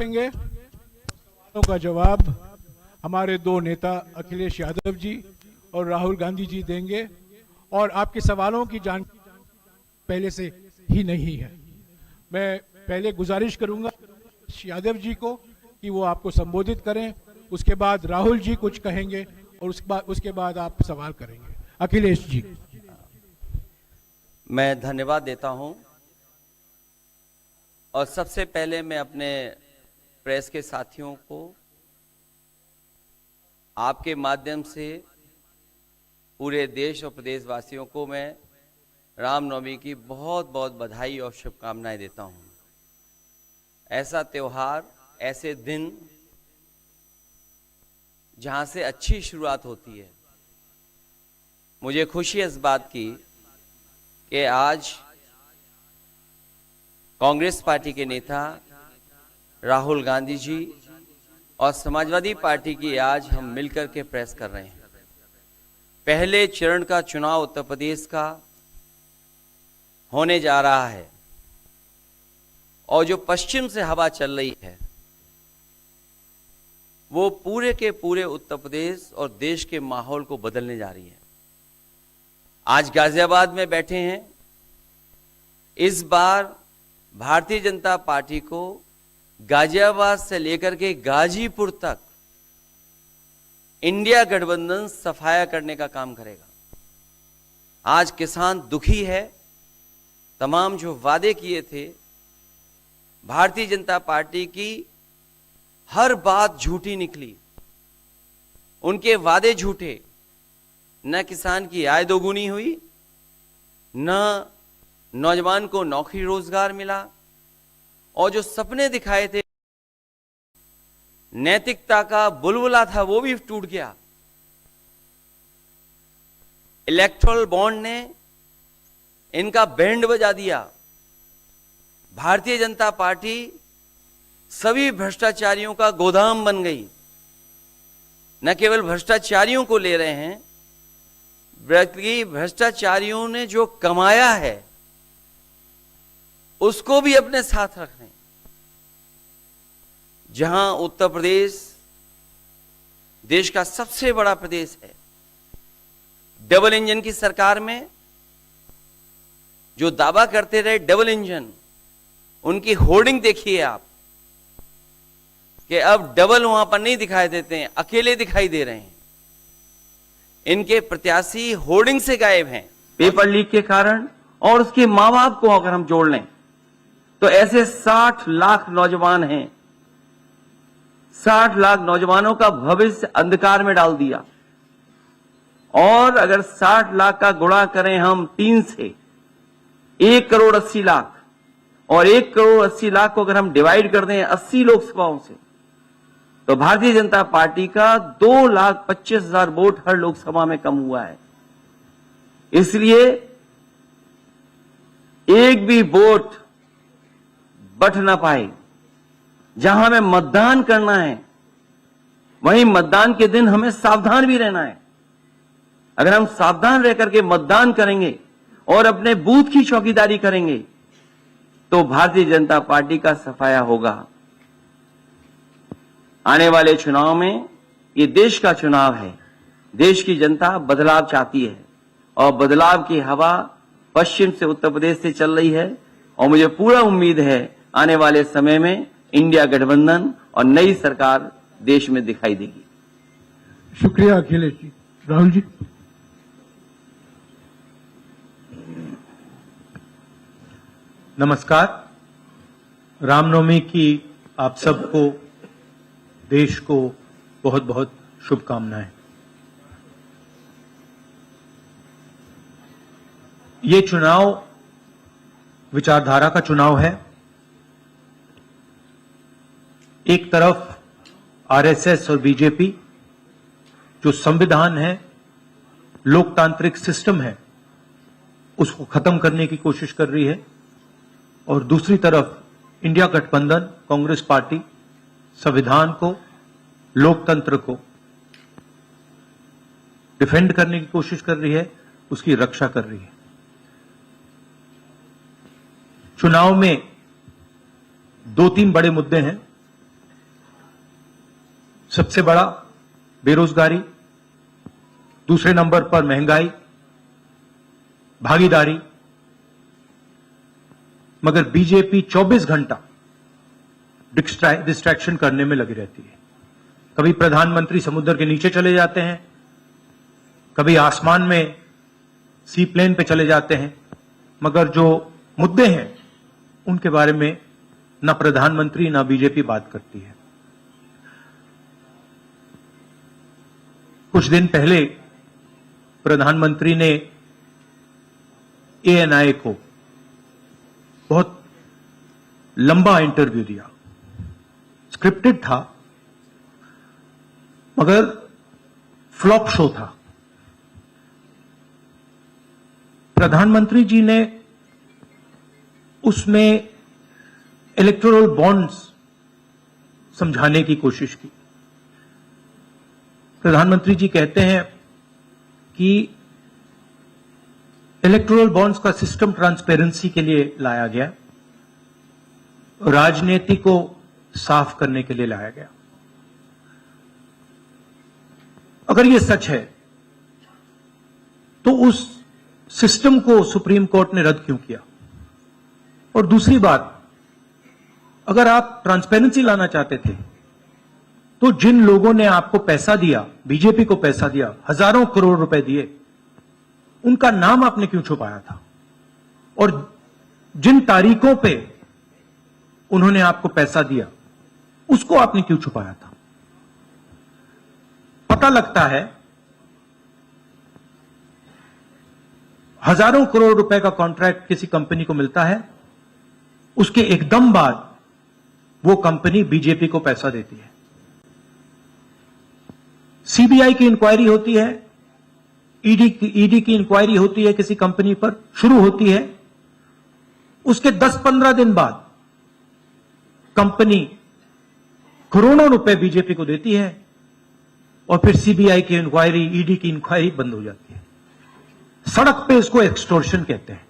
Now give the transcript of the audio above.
पूछेंगे, सवालों का जवाब हमारे दो नेता अखिलेश यादव जी और राहुल गांधी जी देंगे। और आपके सवालों की जानकारी पहले से ही नहीं है। मैं पहले गुजारिश करूंगा यादव जी को कि वो आपको संबोधित करें, उसके बाद राहुल जी कुछ कहेंगे और उसके बाद आप सवाल करेंगे। अखिलेश जी। मैं धन्यवाद देता हूं और सबसे पहले मैं अपने प्रेस के साथियों को आपके माध्यम से पूरे देश और प्रदेशवासियों को मैं रामनवमी की बहुत बहुत बधाई और शुभकामनाएं देता हूं। ऐसा त्योहार, ऐसे दिन जहां से अच्छी शुरुआत होती है। मुझे खुशी है इस बात की कि आज कांग्रेस पार्टी के नेता राहुल गांधी जी और समाजवादी पार्टी की आज हम मिलकर के प्रेस कर रहे हैं। पहले चरण का चुनाव उत्तर प्रदेश का होने जा रहा है और जो पश्चिम से हवा चल रही है वो पूरे के पूरे उत्तर प्रदेश और देश के माहौल को बदलने जा रही है। आज गाजियाबाद में बैठे हैं। इस बार भारतीय जनता पार्टी को गाजियाबाद से लेकर के गाजीपुर तक इंडिया गठबंधन सफाया करने का काम करेगा। आज किसान दुखी है। तमाम जो वादे किए थे, भारतीय जनता पार्टी की हर बात झूठी निकली। उनके वादे झूठे। न किसान की आय दोगुनी हुई, न नौजवान को नौकरी रोजगार मिला, और जो सपने दिखाए थे, नैतिकता का बुलबुला था, वो भी टूट गया। इलेक्टोरल बॉन्ड ने इनका बैंड बजा दिया। भारतीय जनता पार्टी सभी भ्रष्टाचारियों का गोदाम बन गई। न केवल भ्रष्टाचारियों को ले रहे हैं, बल्कि भ्रष्टाचारियों ने जो कमाया है उसको भी अपने साथ रख रहे हैं। जहां उत्तर प्रदेश देश का सबसे बड़ा प्रदेश है, डबल इंजन की सरकार में जो दावा करते रहे डबल इंजन, उनकी होर्डिंग देखिए आप कि अब डबल वहां पर नहीं दिखाई देते हैं, अकेले दिखाई दे रहे हैं। इनके प्रत्याशी होर्डिंग से गायब हैं पेपर लीक के कारण। और उसके मां बाप को अगर हम जोड़ लें तो ऐसे 60 लाख नौजवान हैं। 60 लाख नौजवानों का भविष्य अंधकार में डाल दिया। और अगर 60 लाख का गुणा करें हम 3 से, 1 करोड़ 80 लाख, और 1 करोड़ 80 लाख को अगर हम डिवाइड कर दें 80 लोकसभाओं से, तो भारतीय जनता पार्टी का 2,25,000 वोट हर लोकसभा में कम हुआ है। इसलिए एक भी वोट बट ना पाए। जहां हमें मतदान करना है, वहीं मतदान के दिन हमें सावधान भी रहना है। अगर हम सावधान रह करके मतदान करेंगे और अपने बूथ की चौकीदारी करेंगे तो भारतीय जनता पार्टी का सफाया होगा। आने वाले चुनाव में, ये देश का चुनाव है, देश की जनता बदलाव चाहती है और बदलाव की हवा पश्चिम से उत्तर प्रदेश से चल रही है। और मुझे पूरा उम्मीद है आने वाले समय में इंडिया गठबंधन और नई सरकार देश में दिखाई देगी। शुक्रिया अखिलेश जी। राहुल जी। नमस्कार। रामनवमी की आप सबको, देश को बहुत बहुत शुभकामनाएं। ये चुनाव विचारधारा का चुनाव है। एक तरफ आरएसएस और बीजेपी जो संविधान है, लोकतांत्रिक सिस्टम है, उसको खत्म करने की कोशिश कर रही है, और दूसरी तरफ इंडिया गठबंधन, कांग्रेस पार्टी संविधान को, लोकतंत्र को डिफेंड करने की कोशिश कर रही है, उसकी रक्षा कर रही है। चुनाव में 2-3 बड़े मुद्दे हैं। सबसे बड़ा बेरोजगारी, दूसरे नंबर पर महंगाई, भागीदारी। मगर बीजेपी 24 घंटा डिस्ट्रैक्शन करने में लगी रहती है। कभी प्रधानमंत्री समुद्र के नीचे चले जाते हैं, कभी आसमान में सी प्लेन पे चले जाते हैं, मगर जो मुद्दे हैं उनके बारे में ना प्रधानमंत्री ना बीजेपी बात करती है। कुछ दिन पहले प्रधानमंत्री ने एएनआई को बहुत लंबा इंटरव्यू दिया, स्क्रिप्टेड था मगर फ्लॉप शो था। प्रधानमंत्री जी ने उसमें इलेक्टोरल बॉन्ड्स समझाने की कोशिश की। प्रधानमंत्री जी कहते हैं कि इलेक्टोरल बॉन्ड्स का सिस्टम ट्रांसपेरेंसी के लिए लाया गया, राजनीति को साफ करने के लिए लाया गया। अगर यह सच है तो उस सिस्टम को सुप्रीम कोर्ट ने रद्द क्यों किया? और दूसरी बात, अगर आप ट्रांसपेरेंसी लाना चाहते थे तो जिन लोगों ने आपको पैसा दिया, बीजेपी को पैसा दिया, हजारों करोड़ रुपए दिए, उनका नाम आपने क्यों छुपाया था? और जिन तारीखों पे उन्होंने आपको पैसा दिया उसको आपने क्यों छुपाया था? पता लगता है हजारों करोड़ रुपए का कॉन्ट्रैक्ट किसी कंपनी को मिलता है, उसके एकदम बाद वो कंपनी बीजेपी को पैसा देती है। सीबीआई की इंक्वायरी होती है, ईडी की इंक्वायरी होती है, किसी कंपनी पर शुरू होती है, उसके 10-15 दिन बाद कंपनी करोड़ों रुपए बीजेपी को देती है और फिर सीबीआई की इंक्वायरी, ईडी की इंक्वायरी बंद हो जाती है। सड़क पे इसको एक्सटॉर्शन कहते हैं।